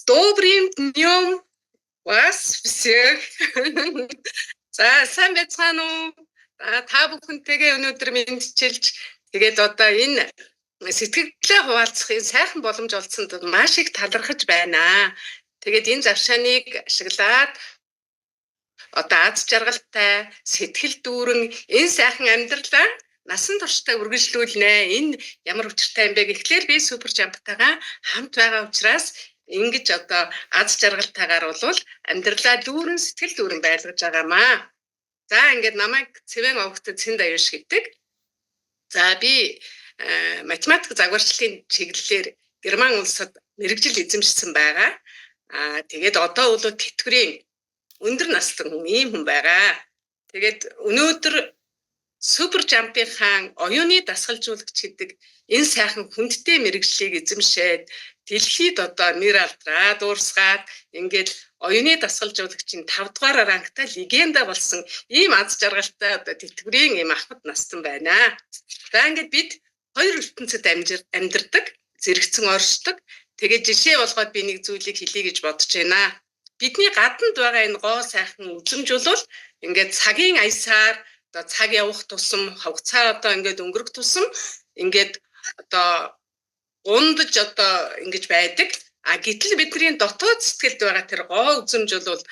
Добрым днем вас всех. За сайн байцгаана уу? Та бүхэнтэйгээ өнөөдөр мэдчилж тэгээд одоо энэ сэтгэлдээ хуваалцахын сайхан боломж олцсонд маш их талархаж байна. Тэгээд энэ завшааныг ашиглаад одоо аз жаргалтай, сэтгэл дүүрэн энэ сайхан амьдралаа насан туршдаа үргэлжлүүлнэ. Энэ ямар учиртай юм бэ гэхлээр би супер жамптайгаа хамт байгаа учраас ингэж одоо аз жаргалтайгаар болвол амьдралаа дүүрэн сэтгэл дүүрэн байлгаж байгаамаа. За ингээд намайг Цэвэн овогтод Цэнд Аюуш гэдэг. За би математик загварчлалын чиглэлээр Герман улсад мэргэжил эзэмшсэн байгаа. Тэгээд одоо бол тэтгэврийн өндөр настай ийм хүн байгаа. Тэгээд өнөөдөр супер жампийн хаан оюуны дасгалжуулагч гэдэг энэ сайхан хүндтэй мэргэжлийг эзэмшээд дэлхийд одоо нэр алдраа дуурсгаад ингээд оюуны дасгалжуулагчийн 5 дугаар рангтай легенда болсон ийм аз жаргалтай одоо тэтгэврийн ийм ахмад настан байна. За ингээд бид хоёр ертөнцид амьдардаг, зэрэгцэн оршдог. Тэгээд жишээ болгоод би нэг зүйлийг хэлье гэж бодож байна. Бидний гаданд байгаа энэ гоо сайхан үзэмж бол ингээд цагийн аясаар одоо цаг явах тусам хугацаа одоо ингээд өнгөрөх тусам ингээд одоо ундаж одоо ингэж байдаг. Гэтэл бидний дотоод сэтгэлд байгаа тэр гоо үзэмж бол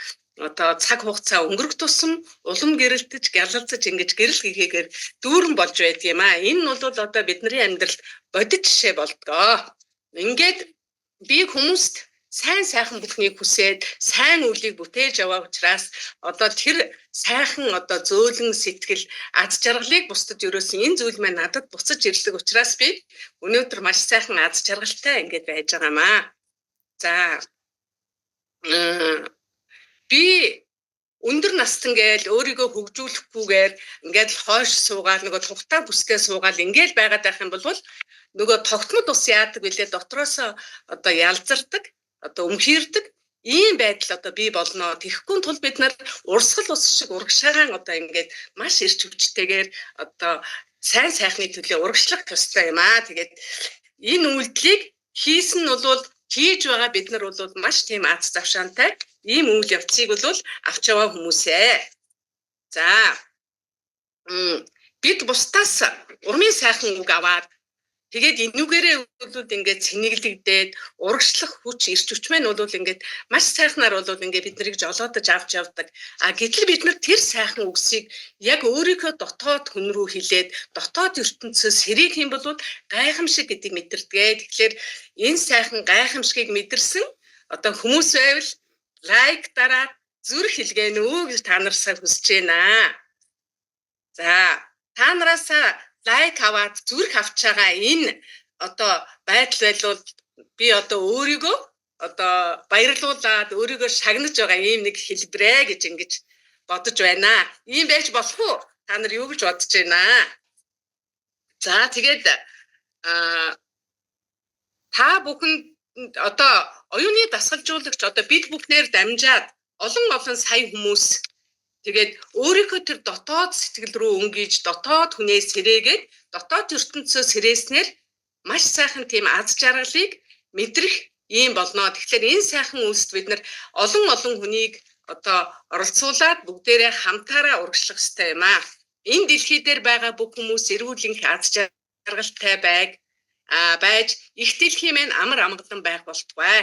одоо цаг хугацаа өнгөрөх тусам улам гэрэлтэж, гялалзаж ингэж гэрэл хийхээр дүүрэн болж байдаг юм аа. Энэ нь бол одоо бидний амьдралд бодит жишээ болдгоо. Ингээд би хүмүүст сайн сайхан бүхнийг хүсээд сайн үлийг бүтээж яваа учраас одоо тэр сайхан одоо зөөлөн сэтгэл аз жаргалыг бусдад өрөөсөн энэ зүйл маань надад буцаж ирлэг учраас би өнөөдөр маш сайхан аз жаргалтай ингэж байж байгаамаа. За би өндөр настан гээл өөрийгөө хөгжүүлэхгүйгээр ингээд хойш суугаад нөгөө тухтай бүсгээ суугаад ингээд байгаад байх юм бол нөгөө тогтмол ус яадаг билээ дотроос одоо ялзардаг одоо өмхирдэг ийм байдал одоо бий болно. Тэгэхгүй тул бид нар урсгал ус шиг урагшаагаан одоо ингээд маш эрч хүчтэйгээр одоо сайн сайхны төлөө урагшлах ёстой юм аа. Тэгээд энэ үйлдэлийг хийсэн нь бол хийж байгаа бид нар бол маш тийм аз завшаантай ийм үйл явцыг бол авч яваа хүмүүсээ. За бид бусдаас урмын сайхан үг аваад тэгээд энүүгээрээ бол ингээд цэнэглэгдээд урагшлах хүч ирч хүч маань бол ингээд маш сайхнаар бол ингээд биднийг жолоодож авч явдаг. Гэтэл бид нар тэр сайхан үгсийг яг өөрийнхөө дотоод хүн рүү хилээд дотоод ертөнцөөс сэрийх юм бол гайхамшиг гэдэг мэдэрдэг. Тэгэхээр энэ сайхан гайхамшигыг мэдэрсэн одоо хүмүүс байвал лайк дараад зүрх хэлгэнэ үү гэж та нараасаа хүсэж байна. За та нараасаа лайк аваад зүрх авч байгаа энэ одоо байдал байлвал би одоо өөрийгөө одоо баярлуулад өөрийгөө шагнаж байгаа ийм нэг хэлбэрээ гэж ингэж бодож байна. Ийм байж болох уу? Та нар юу гэж бодож байна? За тэгээд та бүхэн одоо оюуны дасгалжуулагч одоо бид бүхнээр дамжаад олон сая хүмүүс тэгээд өөрийнхөө тэр дотоод сэтгэл рүү өнгөж дотоод хүнээс сэрээгээд дотоод ертөнцөөс сэрээснээр маш сайхан тийм аз жаргалыг мэдрэх юм болно. Тэгэхээр энэ сайхан үйлсд бид нар олон хүнийг одоо оролцуулаад бүгдээрээ хамтаараа урагшлах ёстой юм аа. Энэ дэлхий дээр байгаа бүх хүмүүс эрүүлэнх аз жаргалтай байж их дэлхий маань амар амгалан байх болтугай.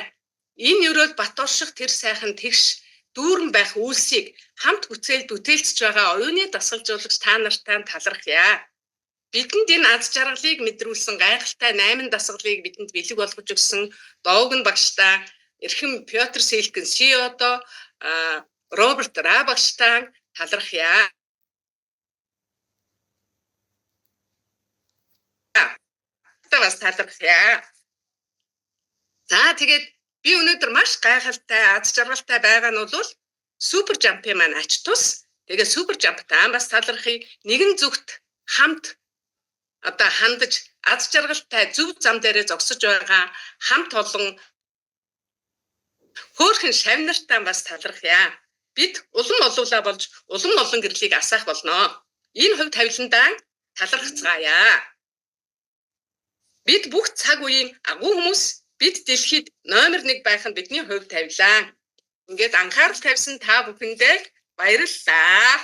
Энэ өрөөл бат орших тэр сайхан тэгш дүүрэн байх үйлсийг хамт бүтээлцэж байгаа оюуны дасгалжуулагч та нартай талархъя. Бидэнд энэ аз жаргалыг мэдрүүлсэн гайхалтай 8 дасгалыг бидэнд бэлэг болгож өгсөн Догн багштай, эрхэм Пётр Силкэн CEO-до Роберт Ра багштай талархъя. Тавас талархъя. За тэгээд би өнөөдөр маш гайхалтай аз жаргалтай байгаа нь бол супер жампын маань ач тус. Тэгээ супер жамптай бас талархъя. Нэгэн зүгт хамт одоо хандаж аз жаргалтай зөв зам дээрээ зогсож байгаа хамт олон хөөрхөн шавнартай бас талархъя. Бид улам олуулаа болж улам олон гэрлийг асаах болно. Энэ хувь тавиландаа талархацгаая. Бид бүх цаг үеийн агуу хүмүүс бид дэлхийд номер 1 байх нь бидний хувь тавилаа. Ингээд анхаарал тавьсан та бүхэндээ баярлалаа.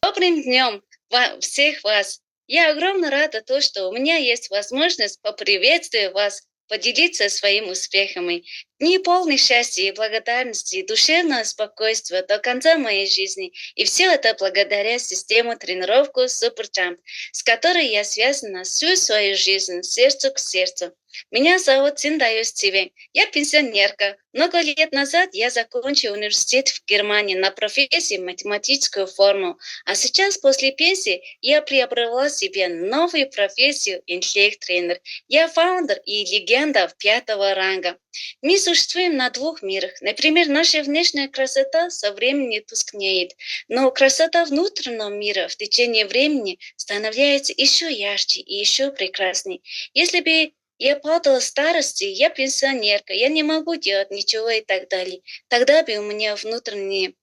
Добрым днем всех вас. Я огромно рада то, что у меня есть возможность поприветствовать вас, поделиться своими успехами. Дни полны счастья и благодарности, и душевного спокойствия до конца моей жизни. И все это благодаря системе тренировку Суперджамп, с которой я связана всю свою жизнь, сердце к сердцу. Меня зовут Циндаёс Цивень. Я пенсионерка. Много лет назад я закончила университет в Германии на профессии математическую форму. А сейчас, после пенсии, я приобрела себе новую профессию интеллект-тренер. Я фаундер и легенда 5-го ранга. Мы существуем на 2 мирах. Например, наша внешняя красота со временем тускнеет, но красота внутреннего мира в течение времени становится еще ярче и еще прекрасней. Если бы я падала в старости, я пенсионерка, я не могу делать ничего и так далее. Тогда бы у меня внутренняя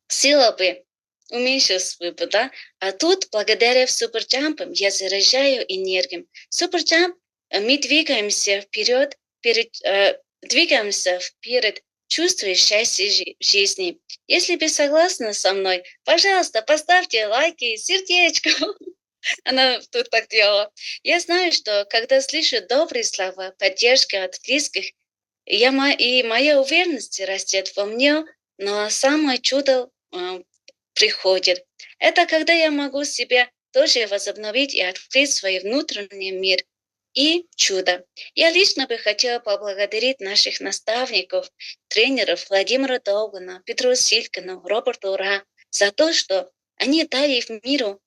сила бы уменьшилась бы, да? А тут, благодаря суперджампам, я заряжаю энергией. Суперджамп, мы двигаемся вперед, чувствуя счастье жизни. Если вы согласны со мной, пожалуйста, поставьте лайки, сердечко. Она тут так делала. Я знаю, что когда слышу добрые слова, поддержка от близких, моя уверенность растет во мне, но самое чудо приходит. Это когда я могу себя тоже возобновить и открыть свой внутренний мир и чудо. Я лично бы хотела поблагодарить наших наставников, тренеров Владимира Долгана, Петру Силькину, Роберту Ра за то, что они дали в миру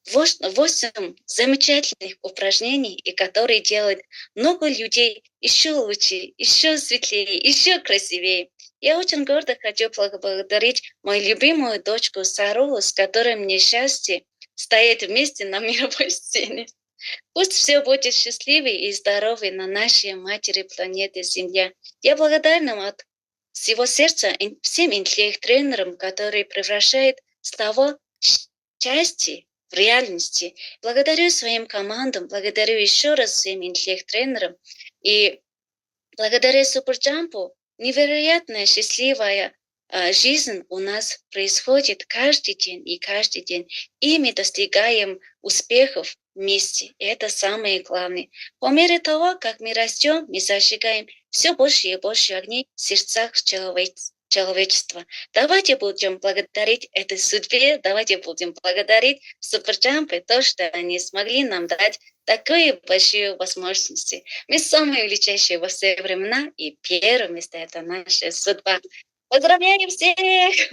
8 замечательных упражнений, и которые делают много людей еще лучше, еще светлее, еще красивее. Я очень гордо хочу поблагодарить мою любимую дочку Сару, с которой мне счастье стоять вместе на мировой сцене. Пусть все будет счастливы и здоровы на нашей матери планеты Земля. Я благодарна от всего сердца всем интеллект-тренерам, которые превращают слова счастья в реальности. Благодарю своим командам, благодарю еще раз всем интеллект-тренерам. И благодаря Суперджампу невероятная счастливая жизнь у нас происходит каждый день и каждый день. И мы достигаем успехов вместе. И это самое главное. По мере того, как мы растем, мы зажигаем все больше и больше огней в сердцах человечества. Давайте будем благодарить этой судьбе, давайте будем благодарить Суперджампы, то, что они смогли нам дать такую большую возможность. Мы самые величайшие во все времена, и первое место — это наша судьба. Поздравляю всех!